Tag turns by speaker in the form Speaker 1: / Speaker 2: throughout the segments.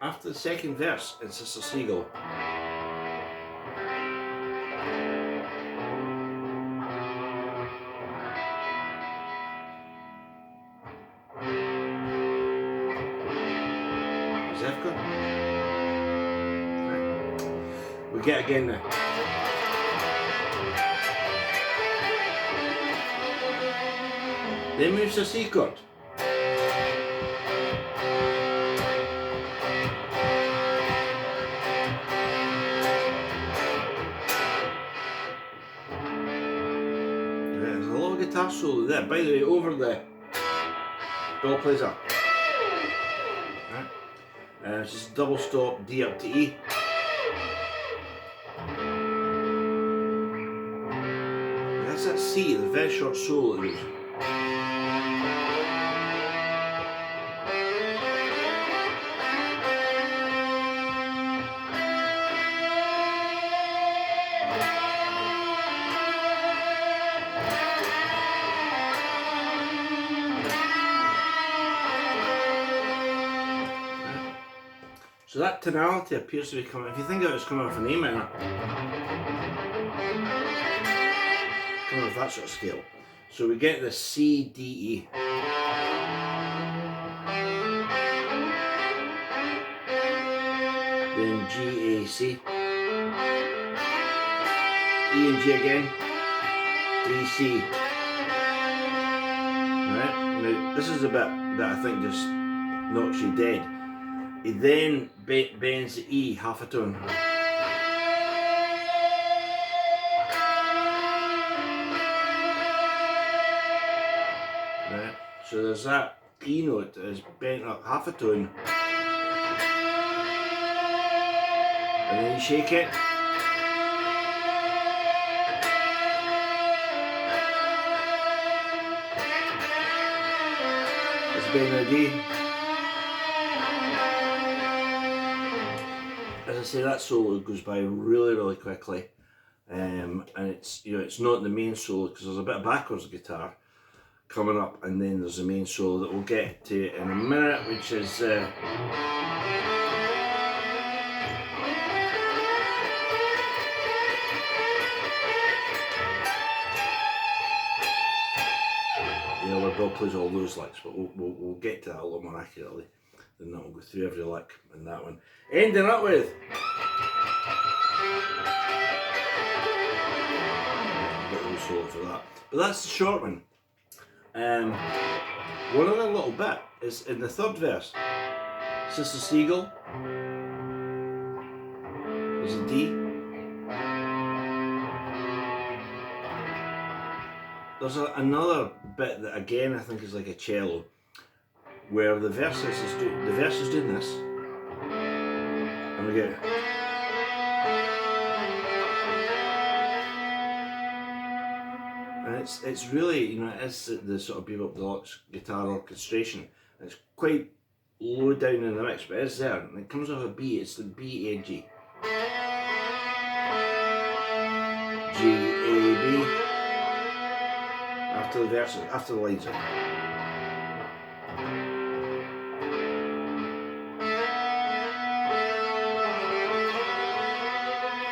Speaker 1: After the second verse, it's just a seagull. Is F good? Right. We get again now. Then moves to C chord. There's a little guitar solo there, by the way, over the ball plays up. Right. It's just double stop, D up to E. That's that C, the very short solo it is. So that tonality appears to be coming, if you think of it as coming off an A minor, coming off that sort of scale. So we get the C, D, E. Then G, A, C. E and G again. D, C. Right, now this is the bit that I think just knocks you dead. He then bends the E half a tone. Right, so there's that E note that is bent up half a tone. And then you shake it. It's bending the D. As I say, that solo goes by really quickly, and it's, you know, it's not the main solo because there's a bit of backwards guitar coming up, and then there's the main solo that we'll get to in a minute, which is you know, where Bill plays all those licks, but we'll get to that a lot more accurately than that. We'll go through every lick in that one. Ending up with solo for that, but that's the short one. One other little bit is in the third verse. Sister Seagull. There's a D. There's another bit that again I think is like a cello, where the verse is doing this, and we get. It's really, you know, it's the sort of Bebop Deluxe guitar orchestration. It's quite low down in the mix, but it's there. And it comes off a B. It's the B, A, G. G, A, B. After the verses, after the lines.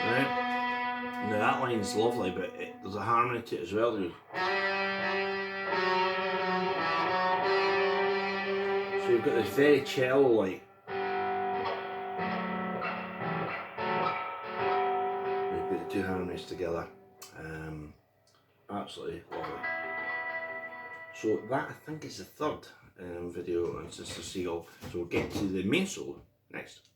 Speaker 1: Right. Now that line's lovely, but there's a harmony to it as well. So you've got this very cello-like. We put the two harmonies together. Absolutely lovely. So that I think is the third video on Sister Seagull. So we'll get to the main solo next.